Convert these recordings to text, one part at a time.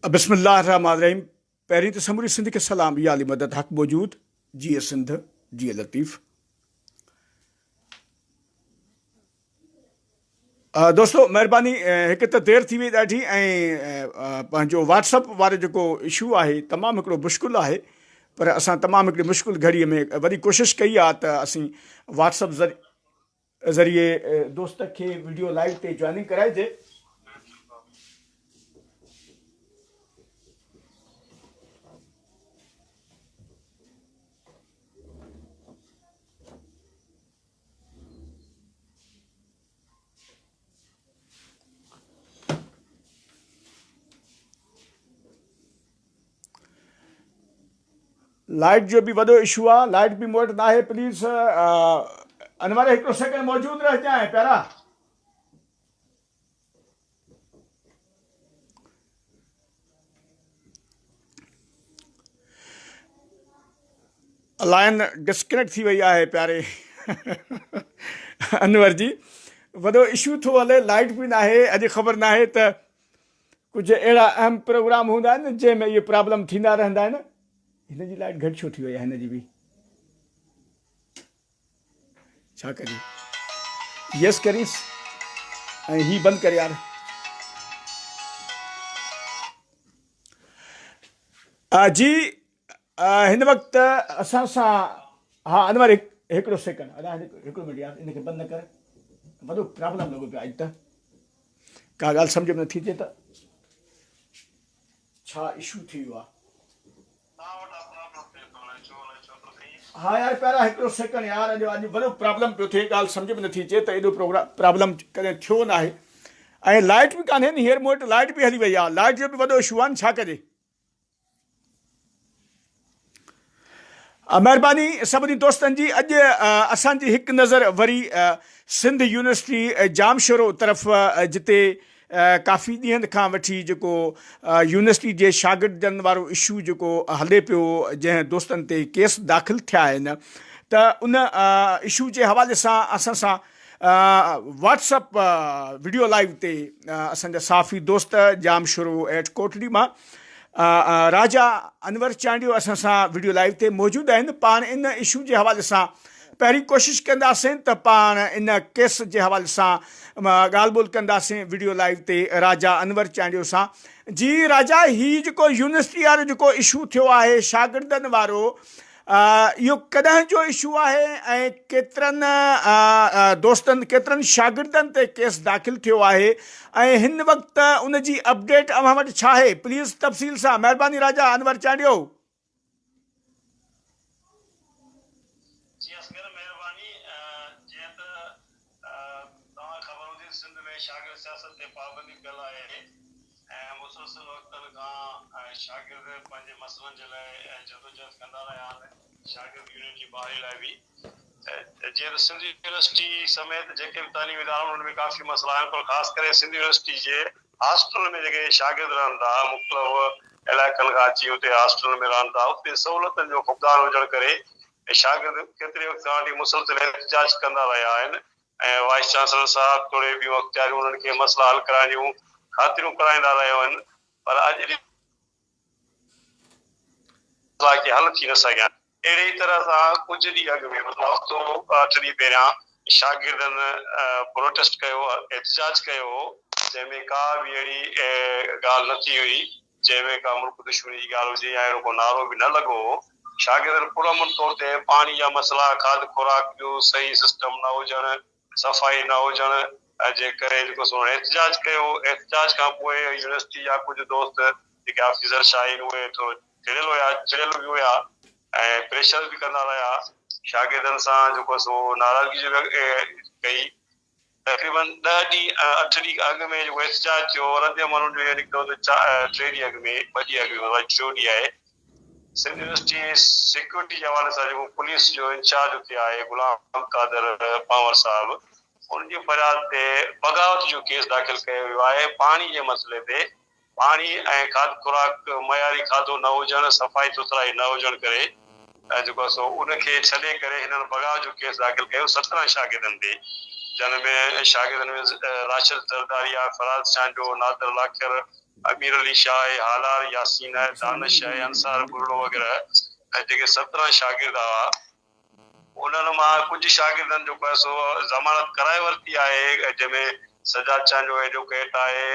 बिस्मिल्लाहिर्रहमानिर्रहीम। पहिरीं त समूरी सिंध खे सलाम। या अली मदद हक़ मौजूद जीअं सिंध जीअं लतीफ़। दोस्तो महिरबानी, हिकु त देरि थी वई ॾाढी ऐं पंहिंजो व्हाट्सअप वारो जेको इशू आहे तमामु हिकिड़ो मुश्किल आहे, पर असां तमामु हिकिड़ी मुश्किल घड़ीअ में वरी कोशिशि कई आहे त असीं व्हाट्सअप ज़रिए दोस्त खे वीडियो लाइव ते जॉइनिंग कराइजे। लाइट जो भी वॾो इशू आहे। लाइट भी मूं वटि न आहे। प्लीज़ अनवर हिकिड़ो सेकंड मौजूद रहिजांइ प्यारा। लाइन डिस्कनेक्ट थी वई आहे प्यारे अनवर जी। वॾो इशू थो हले, लाइट भी न आहे। अॼु ख़बर न आहे त कुझु अहिड़ा अहम प्रोग्राम हूंदा आहिनि जंहिंमें इहे प्रॉब्लम थींदा रहंदा आहिनि। हिन जी लाइट घटि छो थी वई आहे? हिन जी बि छा कजे? यस करीस ऐं ही बंदि कर यार। जी हिन वक़्तु असां सां हा अनवर हिकिड़ो सेकंड हिकिड़ो मिनट यार, इनखे बंदि न कर। वॾो प्रॉब्लम लॻो पियो। अॼु त का ॻाल्हि सम्झ में नथी अचे त छा इशू थी वियो आहे। हाँ यार प्यारा हिकिड़ो सेकंड यार, अॼु वॾो प्रॉब्लम पियो थिए। ॻाल्हि सम्झ में नथी अचे त एॾो प्रॉब्लम कॾहिं थियो न आहे। ऐं लाइट बि कान्हे नी। हींअर मूं वटि लाइट बि हली वई आहे। लाइट जो बि वॾो इशू आहे न, छा कजे? महिरबानी सभिनी दोस्तनि जी। अॼु असांजी हिकु नज़र वरी सिंध यूनिवर्सिटी जामशोरो तरफ़, जिते काफ़ी ॾींहंनि खां वठी जेको यूनिवर्सिटी जे शागिर्दनि वारो इशू जेको हले पियो, जंहिं दोस्तनि ते केस दाख़िल थिया आहिनि, त उन इशू जे हवाले सां असां सां व्हाट्सअप वीडियो लाइव ते असांजा साफ़ी दोस्त जामशोरो एट कोटली मां राजा अनवर चांडियो असां सां वीडियो लाइव ते मौजूदु आहिनि। पाण इन इशू जे हवाले सां पहिरीं कोशिशि कंदासीं त पाण इन केस जे हवाले सां ॻाल्हि ॿोल कंदासीं वीडियो लाइव ते राजा अनवर चांडियो सां। जी राजा, हीउ जेको यूनिवर्सिटी वारो जेको इशू थियो आहे शागिर्दनि वारो, इहो कॾहिं जो इशू आहे ऐं केतिरनि दोस्तनि केतिरनि शागिर्दनि ते केस दाख़िल थियो आहे ऐं हिन वक़्तु उन जी अपडेट अव्हां वटि छा आहे? प्लीज़ तफ़सील सां महिरबानी राजा अनवर चांडियो। शागिर्द पंहिंजे मसइलनि जे लाइ जदोजहद कंदा रहिया आहिनि। शागिर्द यूनियन जी बहाली लाइ बि जीअं सिंध यूनिवर्सिटी समेत जेके बि तालीमी इदारा आहिनि उनमें काफ़ी मसइला आहिनि, पर ख़ासि करे सिंध यूनिवर्सिटी जे हॉस्टल में जेके शागिर्द रहनि था, मुख़्तलिफ़ इलाइक़नि खां अची उते हॉस्टल में रहनि था, उते सहूलियतनि जो फुक़दान हुजण करे शागिर्द केतिरे वक़्त खां वठी मुसलसिल एहतिजाज कंदा रहिया आहिनि ऐं वाइस चांसलर साहब तोड़े ॿियूं अख़्तियारियूं उन्हनि खे मसइला हल कराइण जूं ख़ातिरियूं कराईंदा रहिया आहिनि, पर अॼु के हल थी न सघिया। अहिड़ी तरह सां कुझु ॾींहं अॻु में मतिलबु हफ़्तो 8 ॾींहं पहिरियां शागिर्दनि प्रोटेस्ट कयो, एहतिजाज कयो, जंहिंमें का बि अहिड़ी ॻाल्हि न थी हुई जंहिंमें का मुल्क दुश्मनी जी ॻाल्हि हुजे या अहिड़ो को नारो बि न लॻो हो। शागिर्दनि पुरअमन तौर ते पाणी जा मसइला, खाद खुराक जो सही सिस्टम न हुजणु, सफ़ाई न हुजणु जे करे जेको सो एहतिजाज कयो। एहतिजाज खां पोइ यूनिवर्सिटी जा कुझु दोस्त जेके ऑफिसर शाहीन उहे थोरो चिड़ियल बि हुया ऐं प्रेशर बि कंदा रहिया शागिर्दनि सां, जेको सो नाराज़गी जो कई। तक़रीबन 8 ॾींहं अॻु में जेको एहतिजाज थियो, रद अमल जो निकितो त 3 ॾींहं अॻु में 2 ॾींहं अॻु में 4 ॾींहं आहे। सिंध यूनिवर्सिटी सिक्योरिटी जे हवाले सां जेको पुलिस जो इंचार्ज हुते आहे गुलाम कादर पावर साहब, उनजी फरियाद ते बग़ावत जो केस दाख़िल कयो वियो आहे पाणी जे मसइले ते। पाणी ऐं खाद खुराक मयारी खाधो न हुजणु, सफ़ाई सुथराई न हुजण करे जेको सो उनखे छॾे करे हिननि बग़ावत जो केस दाख़िल कयो 17 शागिर्दनि ते, जिन में शागिर्दनि में राशिद ज़रदारी, फराज़ चांडियो, नादर लाखर, अमीर अली शाह आहे, हालार यासीन आहे, दानिश आहे, अंसार बुर्ड़ो वग़ैरह ऐं जेके 17 शागिर्द हुआ उन्हनि मां कुझु शागिर्दनि जो आहे सो ज़मानत कराए वरिती आहे, जंहिंमें सजाद चांद जो एडवोकेट आहे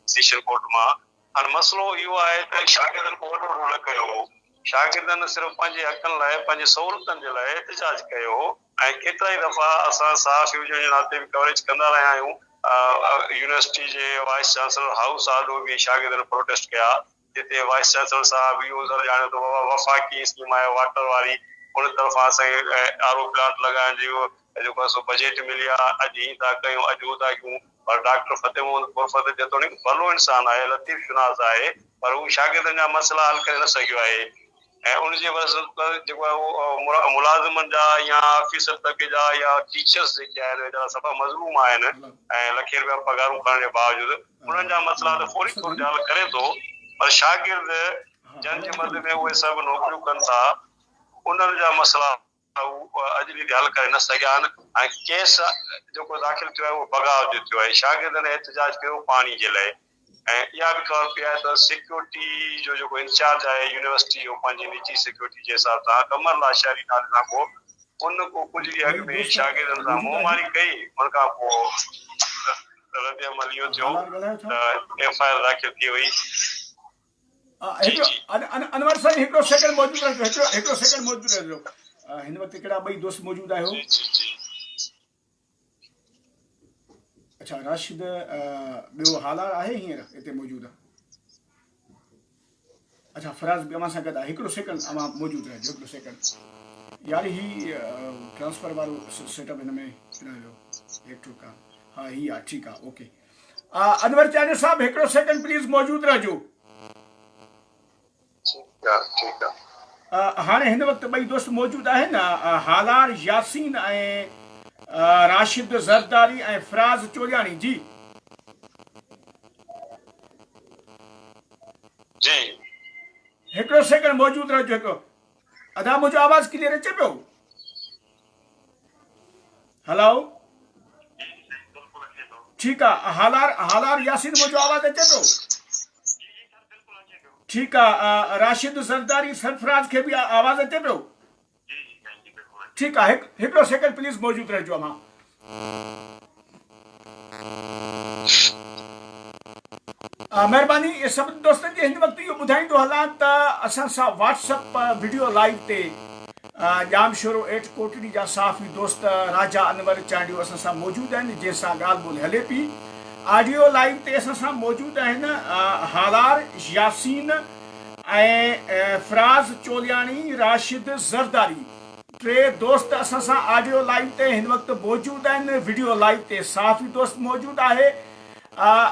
सेशन कोर्ट मां। हाणे मसइलो इहो आहे त शागिर्दनि को वॾो रोल कयो हो। शागिर्दनि सिर्फ़ु पंहिंजे हक़नि लाइ, पंहिंजे सहूलियतनि जे लाइ एहतिजाज कयो ऐं केतिरा ई दफ़ा असां सहाफ़ी हुजण जे नाते बि कवरेज कंदा रहिया आहियूं। यूनिवर्सिटी जे वाइस चांसलर हाउस आॾो बि शागिर्दनि प्रोटेस्ट कया, जिते वाइस चांसलर साहब इहो ॼाणियो त बाबा वफ़ाक़ी स्कीम आहे वाटर वारी, उन तरफ़ां असांखे आरो प्लांट लॻाइण जो जेको आहे सो बजट मिली आहे, अॼु हीअं था कयूं, अॼु उहो था कयूं। पर डॉक्टर फ़तेह मोहम्मद गुरफ़त जेतोणीकि भलो इंसान आहे, लतीफ़ शुनास आहे, पर हू शागिर्दनि जा मसइला हल करे न सघियो आहे। ऐं उनजे वजह जेको आहे उहो मुलाज़िमनि जा या ऑफिसर तबके जा या टीचर्स जेके आहिनि वेचारा सफ़ा मज़लूम आहिनि ऐं लखे रुपया पघारूं खणण जे बावजूदि उन्हनि जा मसइला त फौरी तौर ते हल करे थो, पर शागिर्द जंहिंजे मद में उहे सभु नौकरियूं कनि था उन्हनि जा मसइला अॼु ॾींहुं हल करे न सघिया आहिनि। ऐं केस जेको दाख़िल थियो आहे उहो बगाव जो थियो आहे। शागिर्दनि एहतिजाज कयो पाणी जे लाइ, ऐं इहा बि ख़बर पई आहे त सिक्योरिटी जो जेको इंचार्ज आहे यूनिवर्सिटी जो पंहिंजी निजी सिक्योरिटी जे हिसाब सां कमर लाशारी नाले सां को उन को कुझु ॾींहं अॻु में शागिर्दनि सां मुंहमारी कई, उन खां पोइ रद्द अमल इहो थियो त FIR दाख़िल थी वई। अनवर साईं हिकिड़ो सेकंड मौजूदु रहिजो, हिकिड़ो सेकंड मौजूदु रहिजो। हिन वक़्तु हिकिड़ा ॿई दोस्त मौजूदु आहियो। अच्छा राशिद ॿियो हालार आहे हींअर हिते मौजूदु? अच्छा फराज़ बि अव्हां सां गॾु आहे। हिकिड़ो सेकंड अव्हां मौजूदु रहिजो, हिकिड़ो सेकंड। यार ही ट्रांसफर वारो सेटअप हिन में इलेक्ट्रिक आहे। हाँ ही आहे, ठीकु आहे, ओके। अनवर चांडिया साहब हिकिड़ो सेकंड प्लीज़ मौजूदु रहिजो। हाणे हिन वक़्तु ॿई दोस्त मौजूदु आहिनि, हालार यासीन ऐं राशिद ज़रदारी ऐं फराज़ चोलियानी जी। जी हिकिड़ो सेकंड मौजूदु रहिजो। हिकिड़ो अदा मुंहिंजो आवाज़ क्लियर अचे पियो? हेलो ठीकु आहे। हालार यासीन मुंहिंजो आवाज़ अचे पियो? ठीकु आहे। राशिद ज़रदारी सरफराज खे बि आवाज़ अचे पियो? ठीकु आहे। हिकिड़ो सेकंड प्लीज़ मौजूदु रहिजो अव्हां। महिरबानी सभिनी दोस्तनि खे हिन वक़्तु इहो ॿुधाईंदो हलां त असां सां व्हाट्सअप वीडियो लाइव ते जाम शोरो 8 कोटड़ी जा साफ़ी दोस्त राजा अनवर चांडियो असां सां मौजूदु आहिनि, जंहिंसां ॻाल्हि ॿोल हले पई। ऑडियो लाइव ते असां सां मौजूदु आहिनि हालार यासीन ऐं फराज़ चोलियानी, राशिद ज़रदारी, टे दोस्त असां सां ऑडियो लाइव ते हिन वक़्तु मौजूदु आहिनि। वीडियो लाइव ते साफ़ी दोस्त मौजूदु आहे।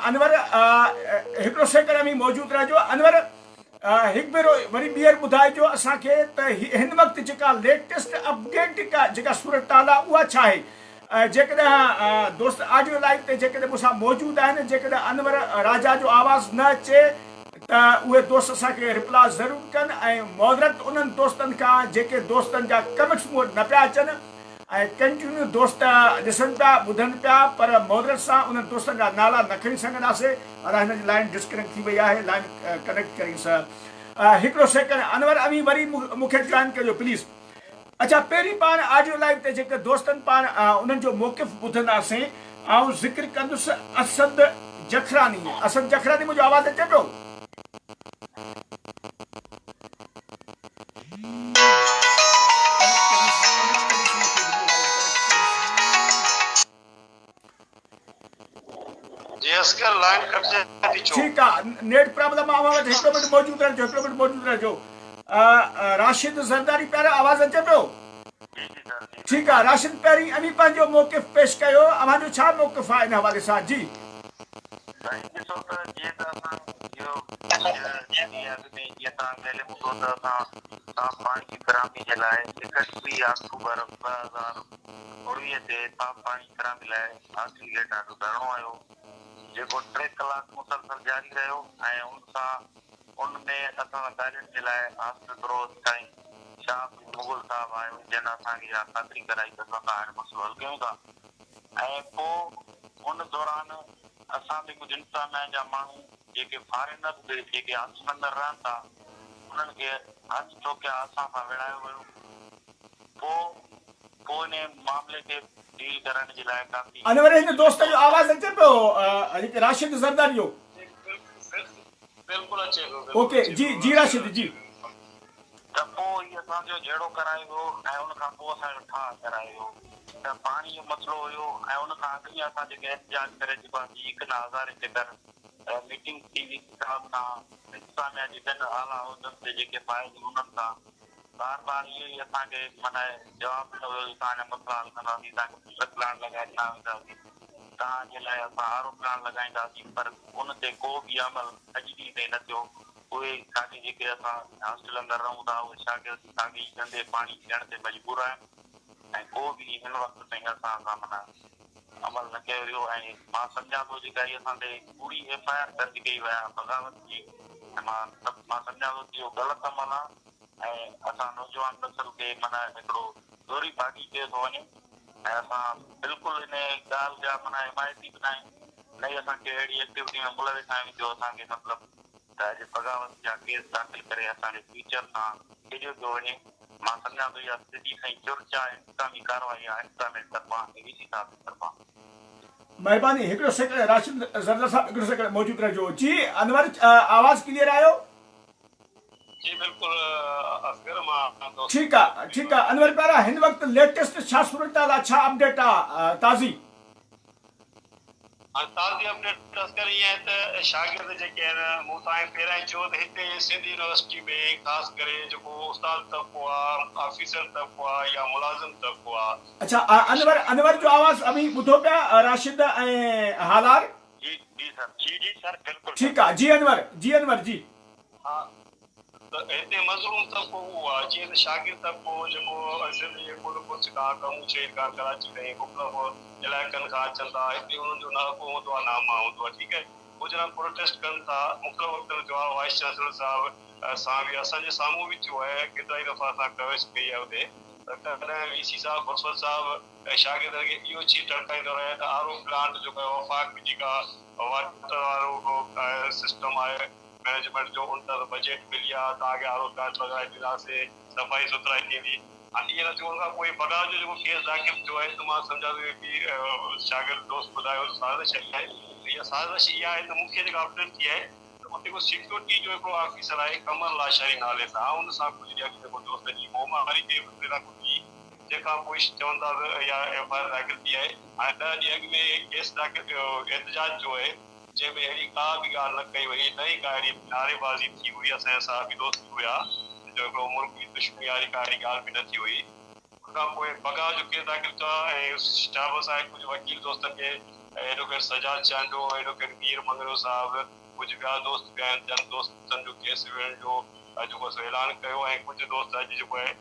अनवर हिकिड़ो सेकंड में मौजूदु रहिजो। अनवर हिकु भेरो वरी ॿीहर ॿुधाइजो असांखे त हिन वक़्तु जेका लेटेस्ट अपडेट जेका सूरत हाल आहे उहा छा आहे। जेकॾहिं दोस्त ऑडियो लाइव ते जेकॾहिं मूंसां मौजूदु आहिनि, जेकॾहिं अनवर राजा जो आवाज़ न अचे त उहे दोस्त असांखे रिप्लाई ज़रूरु कनि। ऐं मुहरत उन्हनि दोस्तनि खां जेके दोस्तनि जा कमेंट्स मूं वटि न पिया अचनि ऐं कंटिन्यू दोस्त ॾिसनि पिया ॿुधनि पिया, पर मुहरत सां उन्हनि दोस्तनि जा नाला न खणी सघंदासीं। अलाए हिन जी लाइन डिस्कनेक्ट थी वई आहे, लाइन कनेक्ट करींसि। हिकिड़ो सेकंड अनवर अवी वरी मूंखे जॉइन कजो प्लीज़। अच्छा पहिरीं पाण ऑडियो लाइव ते जेके दोस्तनि पाण उन्हनि जो मौक़िफ़ ॿुधंदासीं। ऐं ज़िक्र कंदुसि असद जखरानी। असद जखरानी मुंहिंजो आवाज़ अचे पियो? ठीकु आहे, नेट प्रॉब्लम आहे। हिकिड़ो मिनट मौजूदु रहिजो, हिकिड़ो मिनट मौजूदु रहिजो। राशिद ज़रदारी पहिरियों आवाज़ अचे पियो? ठीकु आहे राशिद, पहिरीं अमी पंहिंजो मौक़िफ़ पेश कयो। अव्हांजो छा मौक़िफ़ आहे हिन हवाले सां? जी पाणी जी फराहमी जे लाइ 31 अक्टूबर 2019 ते पाणी फराहमी लाइ हासिल गेट ॾाढो धरणो आयो, जेको 3 कलाक मुसलसल जारी रहियो। ऐं उनमें असां ॻाल्हियुनि जे लाइ हासिल रोज़ ताईं शाह मुगल साहब आयो, जिन असांखे इहा ख़ातिरी कराई त असां हाणे मसइलो हल कयूं था। ऐं पोइ उन दौरान असां बि कुझु इंतज़ामिया जा माण्हू जेके फॉरेनर बि जेके आसमंदर रहनि था उन्हनि खे हथ चौकिया असां सां विढ़ायो वियो। पोइ इन मामले खे डील करण जे लाइ काफ़ी अनवर हिन दोस्त जो आवाज़ अचे पियो जेके राशिद ज़रदारी जो? बिल्कुलु अचे पियो। ओके जी जी राशिद जी। त पोइ इहो असांजो जहिड़ो करायो वियो ऐं उन खां पोइ असांजो ठाह करायो वियो त पाणी जो मसइलो हुयो ऐं उन खां अॻु ई असां जेके एहतिजाज करे जेको आहे हिकु न हज़ारे जे कर मीटिंग थी हुई किताब सां इंतज़ामिया जे गॾु आला उहिदनि ते जेके फाइल उन्हनि सां बार बार इहो ई असांखे माना जवाबु न हुयो तव्हांजा मसइला हल कंदासीं तव्हांखे प्लान लॻाए ॾिना वेंदासीं तव्हांजे लाइ असां आरो प्लान लॻाईंदासीं पर उन ते को बि अमल अॼु ॾींहं ताईं न थियो। उहे शागिर्द जेके असां हॉस्टल अंदरि रहूं था उहे शागिर्द साॻी गंदे पाणी ॾियण ते मजबूर आहिनि ऐं को बि हिन वक़्त ताईं असां सां माना अमल न कयो वियो ऐं मां सम्झां थो जेका इहा असां ते पूरी FIR दर्ज कई विया बग़ावत जी ऐं मां सम्झां थो कि इहो ग़लति अमल आहे ऐं असां नौजवान नसल खे माना हिकिड़ो दोरी भाॼी कयो थो वञे ऐं असां बिल्कुलु इन ॻाल्हि जा माना हिमायती बि न आहियूं न ई असांखे अहिड़ी एक्टिविटी में मुलविस आहियूं जो असांखे मतिलबु त अॼु बग़ावत जा केस दाख़िल करे असांजे फ्यूचर सां खेॾियो पियो वञे। मां सम्झां थो इहा स्थिति साईं चुर्च आहे इंतज़ामी कार्रवाई आहे इंतज़ामिया तरफ़ां DC साहब जी तरफ़ां। महिरबानी हिकिड़ो सेकंड राशिद ज़रदार साहब हिकिड़ो सेकंड मौजूदु रहिजो। जी अनवर आवाज़ क्लियर आयो? जी बिल्कुलु असगर मां ठीक आहे अनवर प्यारा हिन वक़्तु लेटेस्ट छा सूरत आहे छा अपडेट आहे ताज़ी? ताज़ी अपडेट असगर ईअं आहे त शागिर्द जेके आहिनि मूं तव्हांखे पहिरियां ई चयो त हिते सिंध यूनिवर्सिटी में ख़ासि करे जेको उस्ताद तबक़ो आहे ऑफिसर तबक़ो आहे या मुलाज़िम तबक़ो आहे। अच्छा अनवर जो आवाज़ अभी ॿुधो पिया राशिद ऐं हालार? जी सर बिल्कुलु ठीकु आहे जी अनवर जी। हा त हिते मज़लूम तबक़ो उहो आहे जीअं त शागिर्द तबक़ो जेको सिंध जे कुछ खां कमु शहर खां कराची ताईं मुख़्तलिफ़ इलाइक़नि खां अचनि था हिते उन्हनि जो न हक़ हूंदो आहे नामा हूंदो आहे। ठीकु आहे गुजरात प्रोटेस्ट कनि था मुख़्तलिफ़ वक़्तनि जो आहे वाइस चांसलर साहब सां बि असांजे साम्हूं बि थियो आहे केतिरा ई दफ़ा असां कवरेज कई आहे हुते त कॾहिं VC साहब बसवत साहब ऐं शागिर्दनि खे इहो चीज टड़काईंदो रहे त आरो प्लांट जेको आहे वफ़ाक़ जेका वाटर वारो सिस्टम आहे मैनेजमेंट जो उन तरह बजट मिली आहे तव्हांखे आरो प्लांट लॻाए ॾींदासीं सफ़ाई सुथराई थींदी। हाणे इहे न थियो खां पोइ बगाव जो जेको केस दाख़िल थियो आहे त मां सम्झां थो कि शागिर्द दोस्त ॿुधायो साज़िश आहे इहा साज़िश इहा आहे त मूंखे जेका अपडेट थी आहे त उते को सिक्योरिटी जो हिकिड़ो ऑफिसर आहे कमर लाशारी नाले सां उन सां कुझु ॾींहं जेको दोस्त जी मोमारी थिए जेका पोइ चवंदा या FIR दाख़िल थी आहे। हाणे 10 ॾींहं अॻु में केस दाख़िल कयो एहतिजाज जो आहे जंहिंमें अहिड़ी का बि ॻाल्हि न कई वई न ई का अहिड़ी नारेबाज़ी थी हुई असांजा साहबी दोस्त हुया जो हिकिड़ो मुल्क जी दुश्मनी वारी का अहिड़ी ॻाल्हि बि न थी हुई। उनखां पोइ बगाव जो केस दाख़िल थियो आहे ऐं स्टाफ सां कुझु वकील दोस्तनि खे एडवोकेट सजाद चांडो एडवोकेट मीर मंगरो साहब कुझु ॿिया दोस्त बि आहिनि जन दोस्तनि जो केस विढ़ण जो जेको ऐलान कयो ऐं कुझु दोस्त अॼु जेको आहे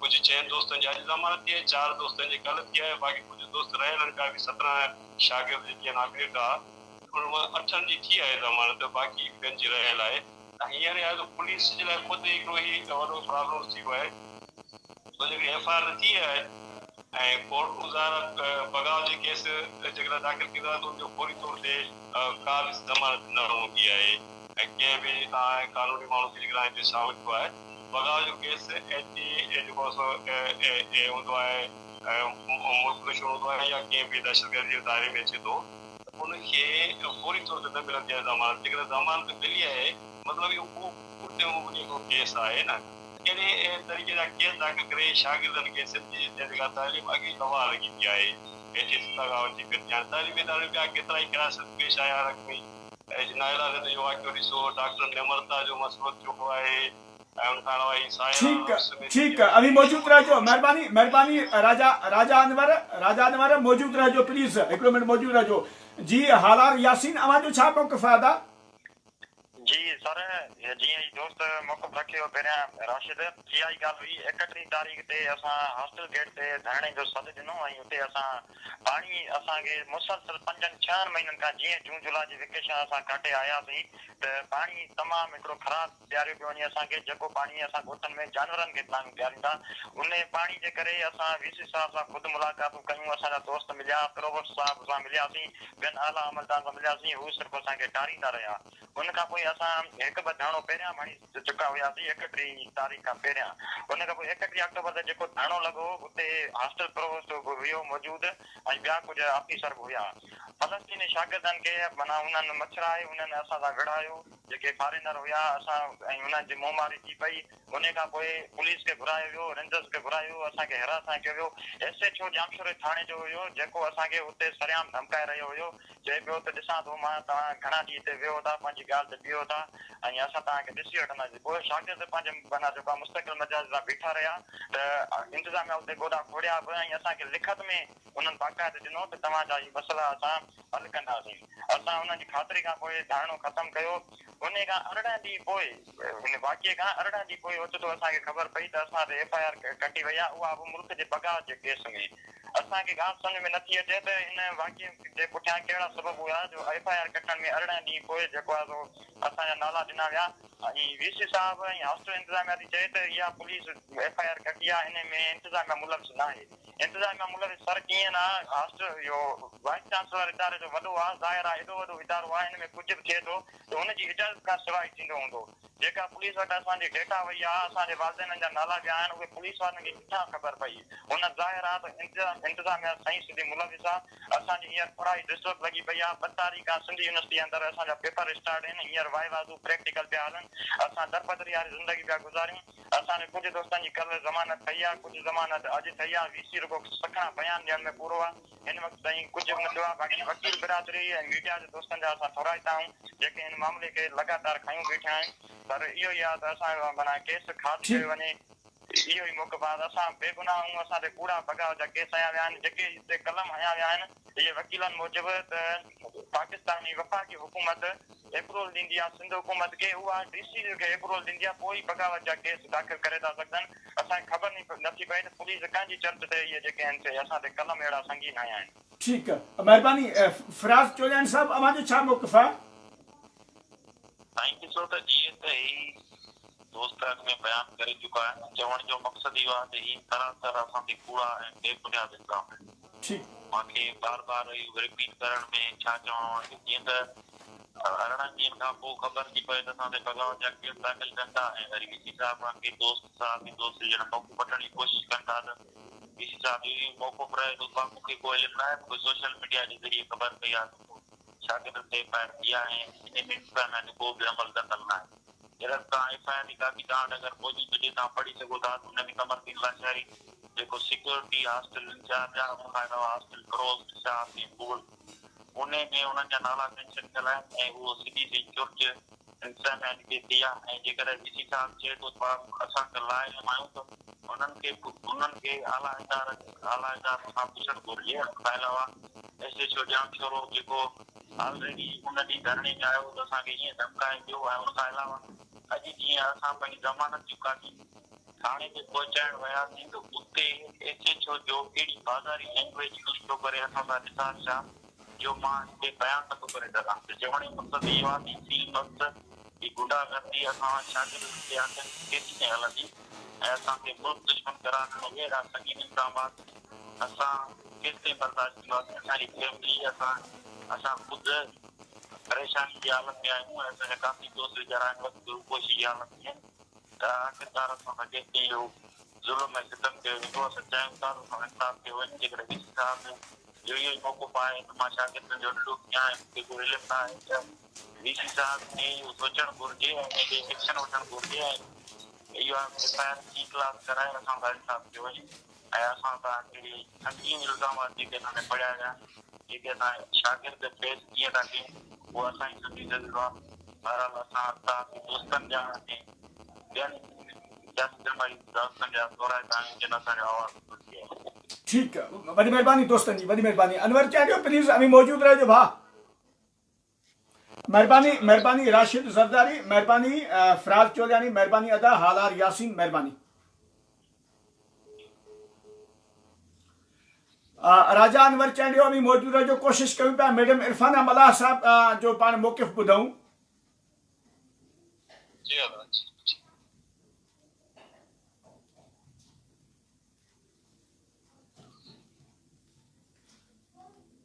कुझु 6 दोस्तनि जी अॼु ज़मानत थी आहे 4 दोस्तनि जी कल्ह थी आहे बाक़ी कुझु दोस्त रहियल आहिनि का बि 17 शागिर्द जेके आहिनि अपडेट आहे उन मां 8 जी थी आहे ज़मानत बाक़ी ॿियनि जी रहियल आहे। हींअर आहे त पुलिस जे लाइ ख़ुदि हिकिड़ो ई वॾो प्रॉब्लम थी वियो आहे छो जो FIR थी आहे ऐं कोर्ट गुज़ार बगाव जे केस जेकॾहिं दाख़िल थींदो आहे त उनजो फौरी तौर ते का बि ज़मानत न हूंदी आहे ऐं कंहिं बि तव्हां कानूनी माण्हू खे जेकॾहिं हिते शामिल थियो आहे बगाव जो केस जेको हूंदो आहे मुल्क दुश्मन हूंदो आहे या कंहिं बि दहशतगर्दी जे दायरे में अचे थो उनखे फौरी तौर ते न मिलंदी आहे ज़मानत जेकॾहिं ज़मानत मिली आहे मतिलबु इहो हिकिड़ो केस आहे न अहिड़े तरीक़े जा केस दाख़िल करे शागिर्दनि खे सिंधी जेका तालीम अॻे दवा लॻी पई आहे हेठि सता खां वठी करे तालीम इदारे ॿिया केतिरा ई क्राइसिस पेश आया रखी नायला जो वाक़ियो ॾिसो डॉक्टर निमरता जो मसइलो थियो आहे ठीक है अभी मौजूद रहो मेहरबानी राजा अनवर मौजूद रहो प्लीज एक मिनट मौजूद रहो जी हालार यासीन अवां जो छा मौक़िफ़ आहे? जी सर जीअं ई दोस्त मौक़िफ़ रखियो पहिरियां राशिद इहा ई ॻाल्हि हुई 31 तारीख़ ते असां हॉस्टल गेट ते धरणे जो सॾु ॾिनो ऐं उते असां पाणी असांखे मुसलसल 5-6 महीननि खां जीअं जून जुलाई जी वेकेशन असां काटे आयासीं त पाणी तमामु हिकिड़ो ख़राबु ॾियारियो पियो वञे असांखे जेको पाणी असां ॻोठनि में जानवरनि खे पाणी ॾियारियूं था उन पाणी जे करे असां वीसी साहिब सां ख़ुदि मुलाक़ातूं कयूं असांजा दोस्त मिलिया प्रोवोस्ट साहिब सां मिलियासीं ॿियनि आला अमलदार सां मिलियासीं हू सिर्फ़ु असांखे टारींदा रहिया उन खां पोइ असां हिकु ॿ धरणो पहिरियां खणी चुका हुयासीं 31 तारीख़ खां पहिरियां उन खां पोइ 31 अक्टूबर ते जेको धरणो लॻो उते हॉस्टल प्रोवोस्ट बि हुयो मौजूदु ऐं ॿिया कुझु ऑफिसर बि हुया फलस्तीनी शागिर्दनि खे माना उन्हनि मछराए उन्हनि असां सां विढ़ायो जेके फॉरेनर हुया असां ऐं उन्हनि जी मुंहमारी थी पई उन खां पोइ पुलिस खे घुरायो वियो रेंजर्स खे घुरायो असांखे हिरासत कयो वियो SHO जामशोरे थाणे जो हुयो जेको असांखे उते सरियाम धमकाए रहियो हुयो चए पियो त ॾिसां थो मां तव्हां घणा ॾींहं हिते वियो था पंहिंजी ॻाल्हि ते बीहो था ऐं असां तव्हांखे ॾिसी वठंदासीं पोइ शागिर्द पंहिंजे माना जेका मुस्तक़िल मिजाज सां बीठा रहिया त इंतिज़ामिया उते गोॾा खोड़िया बि ऐं असांखे लिखत में उन्हनि बाक़ाइदे ॾिनो त तव्हांजा ही मसइला असां हल कंदासीं असां उन्हनि जी ख़ातिरी खां पोइ धरणो ख़तमु कयो उन खां 18 ॾींहं पोइ हिन वाक़िए खां 18 ॾींहं पोइ ओचितो असांखे ख़बर पई त असां ते FIR कटी वई आहे उहा बि मुल्क जे बग़ावत जे केस में असांखे ॻाल्हि सम्झ में नथी अचे त इन वाक़िए जे पुठियां कहिड़ा सबब हुआ जो FIR कटण में 18 ॾींहं पोइ जेको आहे सो असांजा नाला ॾिना विया ऐं VC साहिब ऐं हॉस्टल इंतिज़ामिया थी चए त इहा पुलिस FIR कटी आहे इन में इंतिज़ामिया मुलविस न आहे इंतिज़ामिया मुलविस सर कीअं न हॉस्टल इहो वाइस चांसलर इदारे जो वॾो आहे ज़ाहिर आहे एॾो वॾो इदारो आहे हिन में कुझु बि थिए थो त हुनजी इजाज़त खां सवाइ थींदो हूंदो जेका पुलिस वटि असांजी डेटा वई आहे असांजे वालदेननि जा नाला विया आहिनि उहे पुलिस वारनि खे किथां ख़बर पई हुन ज़ाहिर आहे त इंतिज़ामिया साईं सिधी मुलविस आहे असांजी हींअर पढ़ाई डिस्टर्ब लॻी पई आहे 2 तारीख़ खां सिंधी यूनिवर्सिटी अंदरि असांजा पेपर स्टार्ट आहिनि हींअर वाइवाज़ू प्रैक्टिकल पिया हलनि असां दरबदरी वारी ज़िंदगी पिया गुज़ारियूं असांजे कुझु दोस्तनि जी कल्ह ज़मानत ठही आहे कुझु ज़मानत अॼु ठही आहे VC रुगो सखणा बयान ॾियण में पूरो आहे हिन वक़्तु ताईं कुझु बि न थियो आहे बाक़ी वकील बिरादरी ऐं मीडिया जे दोस्तनि जा असां थोराईंदा आहियूं जेके हिन मामले खे लगातार खयूं बीठा आहिनि पर इहो ई आहे त असां माना केस खारिज कयो वञे इहो ई मौक़िफ़ आहे असां बेगुनाह आहियूं असां ते कूड़ा बगाव जा केस हया विया आहिनि जेके हिते कलम हया विया आहिनि इहे वकीलनि मूजिबि त पाकिस्तानी वफ़ाक़ी हुकूमत अप्रूवल ॾींदी आहे सिंध हुकूमत खे उहा DC खे अप्रूवल ॾींदी आहे पोइ बग़ावत जा केस दाख़िल करे था सघनि असांखे ख़बर नथी पए त पुलिस कंहिंजी चर्च ते इहे जेके आहिनि से असां ते कलम अहिड़ा संगीन आया आहिनि ठीकु आहे महिरबानी फिराज़ चोलियानी साहिबु अव्हांजो छा मौक़िफ़ आहे साईं ॾिसो त जीअं त ही दोस्त में बयान करे चुका आहिनि चवण जो मक़सदु इहो आहे त ही सरासर असां ते कूड़ा ऐं बेबुनियाद इल्ज़ाम आहिनि मूंखे बार बार इहो रिपीट करण में छा चवणो आहे जीअं त 18 ॾींहंनि खां पोइ ख़बर थी पए त असां ते बग़ावत जा केस दाख़िल कनि था ऐं वरी VC साहिब खे दोस्त ॼण मौक़ो वठण जी कोशिशि कनि था त VC साहिब इहो मौक़ो रहे थो मूंखे कोई इल्मु न आहे मूंखे सोशल मीडिया जे ज़रिए ख़बर पई आहे शागिर्दनि ते FIR थी आहे ऐं इन में इंतिज़ामिया जो को बि अमल दख़ल न आहे जॾहिं तव्हां FIR जी कापी तव्हां अगरि पहुची जॾहिं तव्हां पढ़ी सघो था त हुन में कमरदीन लाचारी जेको सिक्योरिटी हॉस्टल इंचार्ज आहे उन खां अलावा हॉस्टल प्रोवोस्ट स्टाफ ऐं बोर्ड उन में उन्हनि जा नाला मेंशन थियल आहिनि ऐं उहो सिधी सी चुर्च इंतिज़ामिया खे थी आहे ऐं जेकॾहिं VC साहिब चए थो असां त लाइलु आहियूं त उन्हनि खे आला इदार खां पुछणु घुरिजे उन खां अलावा SHO जामशोरो जेको ऑलरेडी उन ॾींहुं धरणे में आयो त असांखे ईअं धमकाए पियो ऐं उन खां अलावा अॼु जीअं असां पंहिंजी ज़मानत चुका थी थाणे ते पहुचाइण वियासीं त उते SHO जो अहिड़ी बाज़ारी लैंग्वेज यूज़ थो करे असां सां ॾिसां छा जो मां हिते बयान नथो करे सघां त चवण जो मक़सदु इहो आहे कि ही गुंडागर्दी असां शागिर्दनि ते आतंकी केसी में हलंदी ऐं असांखे मुल्क दुश्मन करार में अहिड़ा संगीन इल्ज़ामात असां केसिताईं बर्दाश्त कंदासीं असांजी फैमिली असां ख़ुदि परेशानी जी हालत में आहियूं ऐं असांजा काफ़ी दोस्त वीचारा आहिनि वक़्तु गुरुकोशी जी हालत में त आख़िरकार असां सां केसिताईं इहो ज़ुल्म ऐं सितम कयो वेंदो असां चाहियूं था त असां इंसाफ़ कयो वञे जेकॾहिं VC साहिब जो इहो ई मौक़ो आहे त मां शागिर्दनि जो ॾाढो कयां ऐं मूंखे कोई इल्मु न आहे त VC साहिब खे इहो सोचणु घुरिजे ऐं हिनखे एक्शन वठणु घुरिजे ऐं इहो FIR C क्लास कराए असां सां इंसाफ़ कयो वञे ऐं असां सां कहिड़ी संगीन इल्ज़ामात जेके असां पढ़िया विया जेके असां शागिर्द फेस कीअं था कयूं उहो असांजी सॼी ज़रूरत आहे बहरहाल असां तव्हांखे दोस्तनि जा ऐं ॿियनि दोस्तनि जा थोराईंदा आहियूं जिन असांजो आवाज़ ॿुधी आहे ठीकु आहे वॾी महिरबानी दोस्तनि जी वॾी महिरबानी अनवर चाहियो प्लीज़ अभी मौजूद रहिजो भाउ महिरबानी राशिद ज़रदारी, महिरबानी फ़राज़ चोलियानी, महिरबानी अदा हालार यासीन, महिरबानी। राजा अनवर चवंदो आहे मौजूद रहिजो, कोशिशि कयूं पिया मैडम इरफाना मलाह साहब जो पाण मौक़िफ़ ॿुधूं।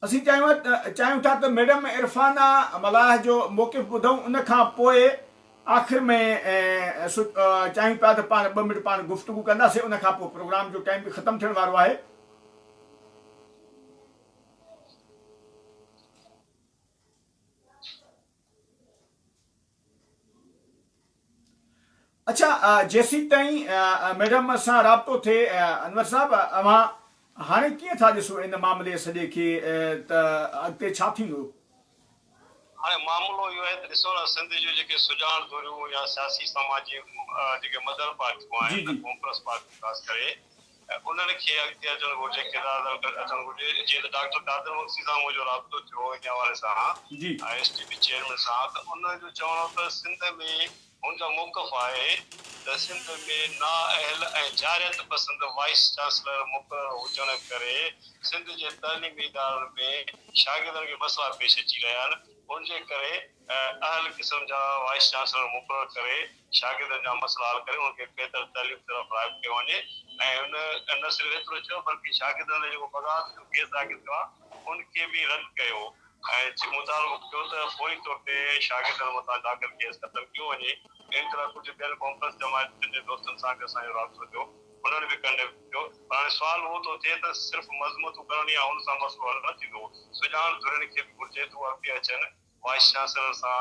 असीं चाहियूं था त मैडम इरफाना मलाह जो मौक़िफ़ ॿुधूं, उन खां पोइ आख़िर में चाहियूं पिया त पाण 2 मिंट पाण गुफ़्तगू कंदासीं, उन खां पोइ प्रोग्राम जो टाइम बि ख़तमु थियण वारो आहे। अच्छा, जेसीं ताईं मैडम सां राब्तो थिए, अनवर साहब अव्हां हाणे कीअं था ॾिसो इन मामले सॼे खे, त अॻिते छा थींदो? हाणे मामलो इहो आहे त ॾिसो न, सिंध जूं जेके सुजाण धुरियूं या सियासी समाजी जेके मदर पार्टियूं आहिनि, कॉन्ग्रेस पार्टी ख़ासि करे, उन्हनि खे अॻिते अचणु घुरिजे, किरदारु अचणु घुरिजे। जीअं त डॉक्टर कादर मक्सी सां मुंहिंजो राब्तो थियो इन हवाले सां, STP चेयरमैन सां, त उनजो चवणो त सिंध में हुनजो मौक़िफ़ आहे त सिंध में नाअहल ऐं जारियत पसंद वाइस चांसलर मुक़ररु हुजण करे सिंध जे तइलीमी इदारनि में शागिर्दनि खे मसइला पेश अची रहिया आहिनि। उनजे करे अहल क़िस्म जा वाइस चांसलर मुक़ररु करे शागिर्दनि जा मसइला हल करे उनखे बहितर तइलीम तरफ़ राग़िब कयो वञे। ऐं उन न सिर्फ़ु एतिरो चयो बल्कि शागिर्दनि जो जेको पघार जो केस दाख़िल थियो आहे उनखे बि रद्द कयो ऐं मुतालबो कयो त फौरी तौर ते शागिर्दनि मथां दाख़िल केस ख़तमु कयो वञे। इन तरह कुझु ॿियनि कॉन्फ्रेंस जमायतुनि जे दोस्तनि सां बि असांजो राब्तो थियो, उन्हनि बि कंडक्ट कयो। पर हाणे सुवाल उहो थो थिए त सिर्फ़ु मज़मूतूं करणी आहे, उन सां मसइलो हल न थींदो। सुजाण धुरियुनि खे बि घुरिजे त उहा अॻिते अचनि वाइस चांसलर सां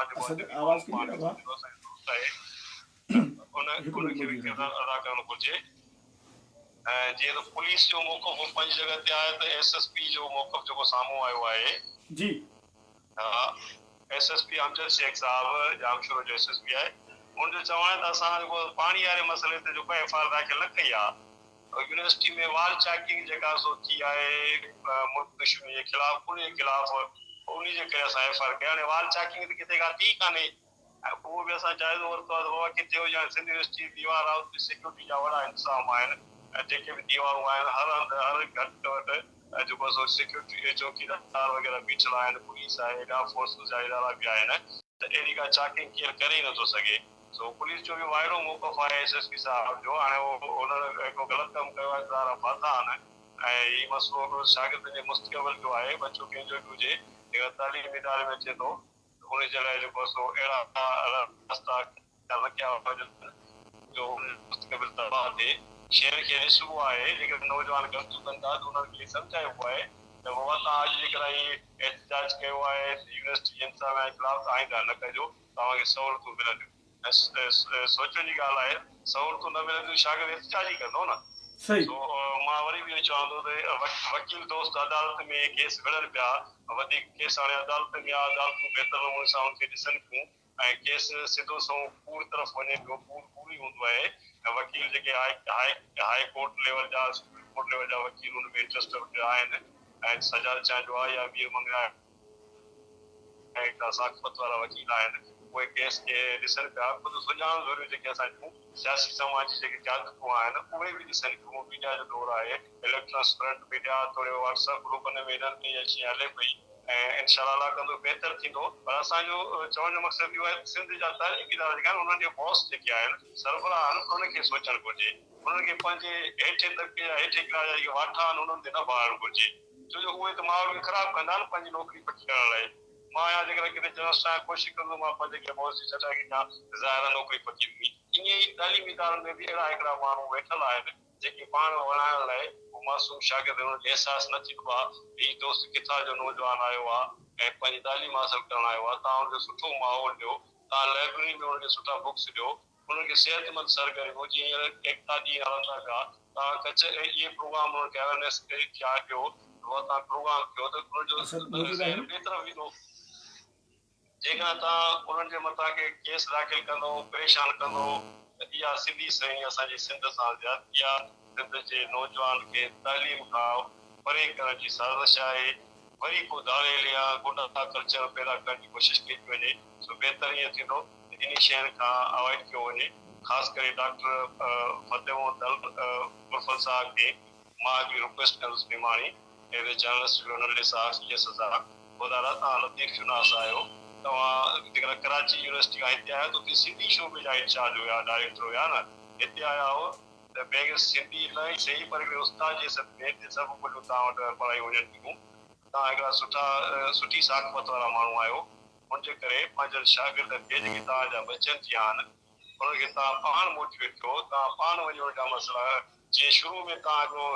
उनखे बि किरदारु अदा करणु घुरिजे। ऐं जीअं त पुलिस जो मौक़िफ़ 5 जॻह ते आहे त SSP जो मौक़िफ़ जेको साम्हूं आयो आहे, जी हा, SSP अमजद शेख साहब जामशोरो जो SSP आहे, उनजो चवणु आहे त असां जेको पाणी वारे मसइले ते जेको FIR दाख़िल न कई आहे, यूनिवर्सिटी में वाल चैकिंग जेका सो थी आहे मुल्क दुश्मनी जे ख़िलाफ़, उन जे ख़िलाफ़ उन जे करे असां FIR कया। हाणे वाल चैकिंग त किथे का थी कान्हे, उहो बि असां जाइज़ो वरितो आहे त बाबा किथे हुजे। सिंध यूनिवर्सिटी दीवार आहे, उते सिक्योरिटी जा वॾा इंतज़ाम आहिनि ऐं जेके बि दीवारूं आहिनि हर हंधि हर घटि वटि जेको सो सिक्योरिटी चौकीदार वग़ैरह बीठल आहिनि, पुलिस आहे, हेॾा फोर्स जा इदारा बि आहिनि, त अहिड़ी का चैकिंग केरु करे ई नथो सघे। सो पुलिस जो बि वाइड़ो मौक़िफ़ आहे SSP साहब जो। हाणे उन्हनि हिकिड़ो ग़लति कमु कयो आहे, इदारा फाथा आहिनि ऐं हीउ मसइलो हिकिड़ो शागिर्दनि जे मुस्तक़बिल जो आहे। बचो कंहिंजो बि हुजे जेका तालीम इदारे में अचे थो, उनजे लाइ जेको सो अहिड़ा रस्ता रखिया वञनि जो मुस्तक़बिल तबाह थिए। शहर खे ॾिसबो आहे, जेके नौजवान गलतियूं कनि था त उन्हनि खे सम्झाइबो आहे त बाबा तव्हां अॼु जेकॾहिं हीउ एहतजाज कयो आहे यूनिवर्सिटी जे इंतज़ाम जे ख़िलाफ़, आईंदा न कजो, तव्हांखे सहूलियतूं मिलंदियूं। ऐं सोचण जी ॻाल्हि आहे, सहूलियतूं न मिलंदियूं शागिर्द एहतजाज ई कंदो न। मां वरी बि चवां थो त वकील दोस्त अदालत में केस विढ़नि पिया, वधीक केस हाणे अदालत में आहे, अदालतूं बहितर नमूने सां उनखे ॾिसनि थियूं ऐं केस सिधो सो कूड़ तरफ़ वञे पियो, कूड़ ई हूंदो आहे। ऐं वकील जेके हाई कोर्ट लेवल जा, सुप्रीम कोर्ट लेवल जा वकील हुन में इंटरेस्टेड आहिनि ऐं सजा चाहींदो आहे या ॿीं मंगा ऐं हिकिड़ा साख़त वारा वकील आहिनि, उहे केस खे ॾिसनि पिया। ख़ुदि सुञाण ज़रूरी जेके असां जूं सियासी समाज जी जेके क़यादतूं आहिनि उहे बि ॾिसनि थियूं। मीडिया जो दौरु आहे, इलेक्ट्रॉनिक प्रिंट मीडिया, थोरे व्हाट्सएप ग्रुपनि में इन्हनि में इहा शइ हले पई ऐं इनशाअल्लाह कंदो बहितर थींदो। पर असांजो चवण जो मक़सदु इहो आहे सिंध जा तालीमी इदारा जेका आहिनि उन्हनि जे बॉस जेके आहिनि, सरबराह आहिनि, उन्हनि खे सोचणु घुरिजे। उन्हनि खे पंहिंजे हेठि तबके जा हेठि क्लास जा जेके वाठा आहिनि उन्हनि ते न भाड़णु घुरिजे, छो जो उहे त माहौल खे ख़राबु कंदा न पंहिंजी नौकिरी पकी करण लाइ। मां या जेकर किथे चवणु चाहियां, कोशिशि कंदो मां पंहिंजे खे मौसी चटा की ज़ाहिर नौकिरी पकी थी। ईअं ई तालीमी इदारनि में बि अहिड़ा हिकिड़ा माण्हू वेठल आहिनि जेके पाण वणाइण लाइ मासूम शागिर्द हुननि खे अहसासु न थींदो आहे हीउ दोस्त किथां जो नौजवान आयो आहे ऐं पंहिंजी तालीम हासिल करणु आयो आहे। तव्हां हुनखे सुठो माहौल ॾियो, तव्हां लाइब्रेरी में हुनखे सुठा बुक्स ॾियो, हुननि खे सिहतमंद सरगर्मियूं जीअं एकता ॾींहुं हलंदा पिया, तव्हां कचहरी इहे प्रोग्राम हुननि खे अवेयरनेस ॾियो, तव्हां प्रोग्राम कयो त हुनजो ज़हन बेहतर वेंदो। जेकॾहिं तव्हां उन्हनि जे मथां के केस दाख़िल कंदो, परेशान कंदो, त इहा सिधी सही असांजी सिंध सां ज्यादती आहे। सिंध जे नौजवान खे तालीम खां परे करण जी साज़िश आहे। वरी को दाड़ेल या गुंडा कल्चर पैदा करण जी कोशिश कई वञे सो बहितर ईअं थींदो इन शयुनि खां अवॉइड कयो वञे ख़ासि करे डॉक्टर फतेह गुरफल साहब खे मां बि रिक्वेस्ट कंदुसि निमाणी अहिड़े जर्नलिस्ट उन्हनि साहब सज़ा ॿुधारा तव्हां लतीफ़ शुनास आहियो तव्हां जेकर कराची यूनिवर्सिटी खां हिते आहियो त उते सिंधी शोबे जा इंचार्ज हुया डायरेक्टर हुया न हिते आया हो त बैग सिंधी न ई सही पर हिकिड़े उस्ताद जे सदमे ते सभु कुझु तव्हां वटि पढ़ाई वञनि थियूं तव्हां हिकिड़ा सुठी साख़मत वारा माण्हू आहियो हुनजे करे पंहिंजनि शागिर्दनि खे जेके तव्हांजा बचनि थिया आहिनि उनखे तव्हां पाण मोटिवेट कयो तव्हां पाण वञो जा मसइला जीअं शुरू में तव्हां हिकिड़ो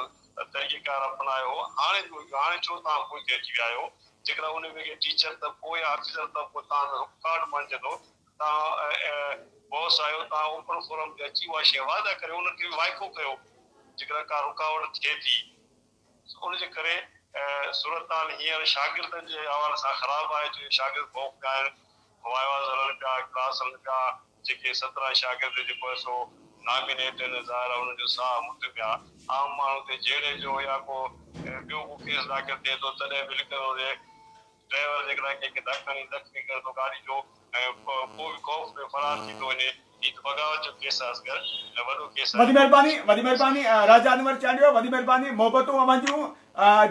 तरीक़ेकार अपनायो हाणे छो तव्हां पोइ अची विया आहियो जेकर उन में टीचर त पोइ या अफ़सर त पोइ तव्हां रुकावट बणिजंदो तव्हां बॉस आहियो तव्हां ओपन फोरम ते अची उहा शइ वाइदा करे उनखे वाइफ़ो कयो जेकर का रुकावट थिए थी उनजे करे सूरत हाल हींअर शागिर्दनि जे हवाले सां ख़राबु आहे जो शागिर्द भोग पिया आहिनि वाइवास हलनि पिया क्लास हलनि पिया जेके 17 शागिर्द जेको आहे सो नॉमिनेट आहिनि ज़ाहिर आहे उन्हनि जो साह मुट पिया आम माण्हू ते जहिड़े जो या को ॿियो को केस दाख़िल थिए थो तॾहिं बि लिखंदो हुजे ड्राइवर जेकॾहिं कंहिंखे धखणी करे थो गाॾी जो ऐं पोइ बि ख़ौफ़ में फरार थी थो वञे ही त बग़ावत जो केस आहे असगर ऐं वॾो केस आहे वॾी महिरबानी राजा अनवर चांडियो वॾी महिरबानी मोहबतूं अवांजूं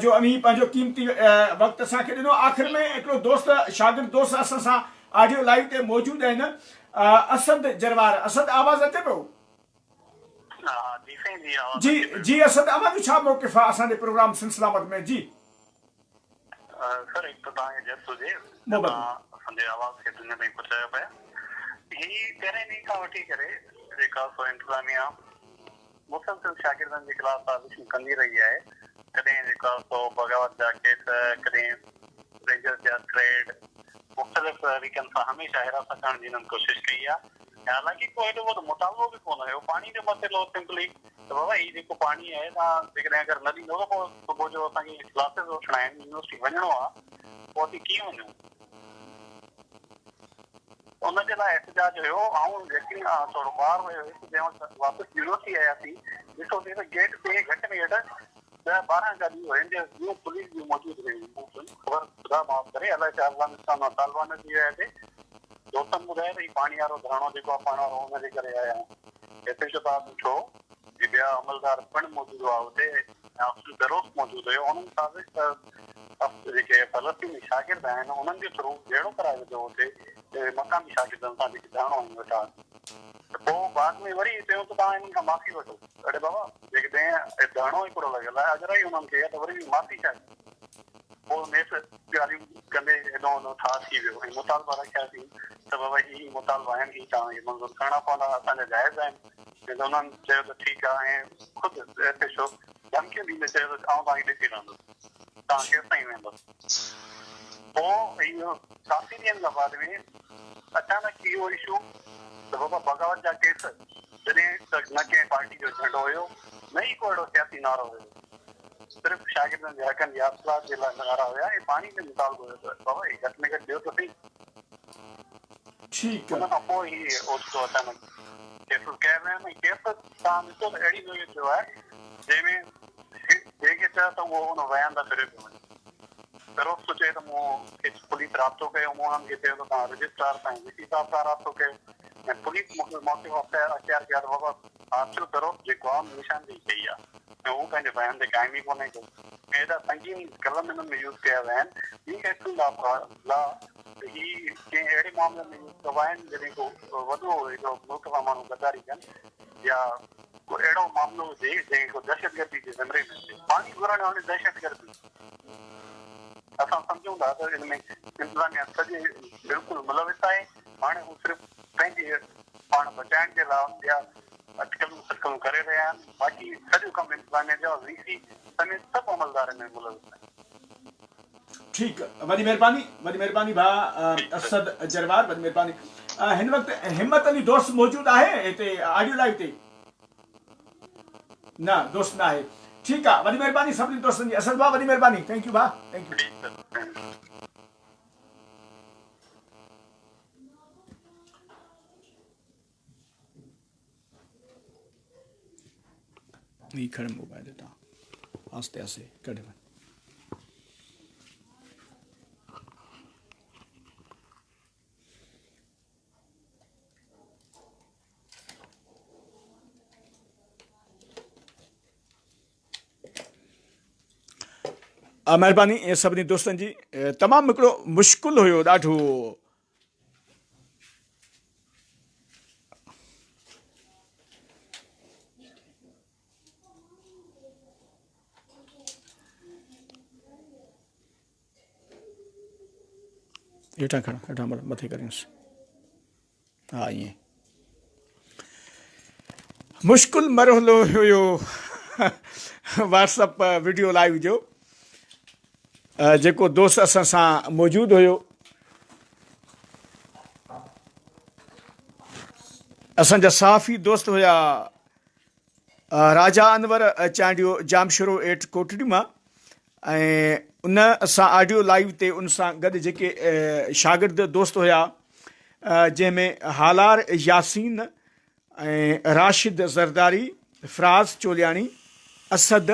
जो अमी पंहिंजो कीमती वक़्तु असांखे ॾिनो आख़िर में हिकिड़ो दोस्त शागिर्द दोस्त असां सां ऑडियो लाइव ते मौजूदु आहिनि असद जरवार असद आवाज़ अचे पियो जी जी असद अवांजूं छा मौक़िफ़ आहे असांजे प्रोग्राम सिलसिलामत में जी सर हिकु त तव्हांखे जस्ट हुजे असांजे आवाज़ खे दुनिया में पहुचायो पिया ही पहिरें ॾींहं खां वठी करे जेका सो इंतज़ामिया मुसलसिल शागिर्दनि जे ख़िलाफ़ साज़िशूं कंदी रही आहे कॾहिं जेका सो बग़ावत जा केस कॾहिं रेंजर जा थ्रेड मुख़्तलिफ़ तरीक़नि सां हमेशह हिरासत करण जी हिननि कोशिशि कई आहे ऐं हालांकि को हेॾो वॾो मुतालबो बि कोन हुयो पाणी जो मसइलो सिंपली त बाबा हीउ जेको पाणी आहे तव्हां जेकॾहिं अगरि न ॾींदो त पोइ सुबुह जो असांखे क्लासिस वठणा आहिनि यूनिवर्सिटी वञिणो आहे पोइ असीं कीअं वञूं उनजे लाइ एहतजाज हुयो ऐं यकीन थोरो ॿार हुयो जंहिं वक़्तु वापसि यूनिवर्सिटी आयासीं ॾिठोसीं त गेट ते घटि में घटि 10-12 गाॾियूं आहिनि जो ॿियूं पुलिस बि मौजूदु हुयूं ख़बर ख़ुदा माफ़ करे अलाए छा अफ़गानिस्तान मां तालिबान थी विया हिते दोस्तनि ॿुधायो त हीउ पाणी वारो धरणो जेको आहे पाण वारो हुनजे करे आया आहियूं हिते जो तव्हां पुछो कि ॿिया अमलदार पिणु मौजूदु हुआ हुते ऐं दरोस मौजूदु हुयो उन्हनि साज़िश त जेके फ़लस्तीनी शागिर्द आहिनि उन्हनि जे थ्रू जहिड़ो कराए विधो हुते मक़ामी शागिर्दनि सां जेके धरणो आहिनि वेठा त पोइ बाद में वरी चयूं त तव्हां हिननि खां माफ़ी वठो अड़े बाबा जेकॾहिं धरणो हिकिड़ो लॻियल आहे अॼु ई उन्हनि खे त वरी माफ़ी छा पोइ नेस ॻाल्हियूं कंदे हेॾो होॾो ठा थी वियो ऐं मुतालबा रखियासीं त बाबा ही मुतालबा आहिनि ही तव्हांखे मंज़ूरु करणा पवंदा असांजा जाइज़ आहिनि त उन्हनि चयो त ठीकु आहे ऐं ख़ुदि हिते छो धमकियूं ॾींदे चयो त आउं तव्हांखे ॾिसी रहंदुसि तव्हां केसि ताईं वेंदुसि पोइ इहो काफ़ी ॾींहंनि खां बाद में अचानक इहो इशू त बाबा बग़ावत जा केस जॾहिं त न कंहिं पार्टी जो झंडो हुयो न ई को अहिड़ो सियासी नारो हुयो सिर्फ़ु शागिर्दनि जे हक़नि जी आसपास जे लाइ नारा हुया ऐं पाणी जो मुतालबो हुयो त बाबा ही घटि में घटि ॾियो त सही ठीकु हुन खां पोइ ही ओचितो अचानक केस कया विया आहिनि केस तव्हां ॾिसो त अहिड़ी ॻाल्हि थियो आहे जंहिंमें जंहिंखे चयो त उहो हुन वयांदा फिरे पियो वञे दरोस सोचे त मूं पुलिस राब्तो कयो मूं हुननि खे चयो त तव्हां रजिस्ट्रार सां वीसी साहिब सां राब्तो कयो ऐं पुलिस मूंखे मौक़े अख़्तियार कया त बाबा हासिल दरोस जेको आहे निशानदेही कई आहे ऐं उहो पंहिंजे बयान ते क़ाइम ई कोन्हे को एॾा संगीन कलम हिननि में यूज़ कया विया आहिनि हीअ एक्चुअल ला ही कंहिं अहिड़े मामले में यूज़ कबा आहिनि जॾहिं को वॾो हिकिड़ो मुल्क खां माण्हू गद्दारी कनि या को अहिड़ो मामिलो हुजे जंहिं को दहशतगर्दी जे ज़मरे में हुजे पाणी घुरण हाणे दहशतगर्दी असां सम्झूं था त हिन में इंतज़ामिया सॼे बिल्कुलु मुलविस आहे हाणे हू सिर्फ़ु पंहिंजे पाण बचाइण जे लाइ या अटकलूं सटकलूं करे रहिया आहिनि बाक़ी सॼो कमु इंतज़ामिया जो वीसी समेत सभु अमलदार में मुलविस आहिनि ठीकु वॾी महिरबानी भाउ असद जरवार वॾी महिरबानी हिन वक़्तु हिम्मत अली दोस्त मौजूदु आहे हिते ऑडियो लाइव ते न दोस्त न आहे ठीकु आहे वॾी महिरबानी सभिनी दोस्तनि जी असद भाउ वॾी महिरबानी थैंक यू भाउ थैंक यू खड़ मोबाइल था आस्ते आस्ते कढे महिरबानी सभिनी दोस्तनि जी। तमामु हिकिड़ो मुश्किल हुयो, ॾाढो हेठां खणो, हेठां मथे करियोसि। हा, ईअं मुश्किल मरहलो हुयो व्हाट्सअप वीडियो लाइव जो, जेको दोस्त असां सां मौजूदु हुयो। असांजा साफ़ी दोस्त हुया राजा अनवर चांडियो जामशोरो एट कोटड़ी मां, ऐं उन असां ऑडियो लाइव ते उन सां गॾु जेके शागिर्द दोस्त हुया, जंहिंमें हालार यासीन ऐं राशिद ज़रदारी, फ़राज़ चोलियाणी, असद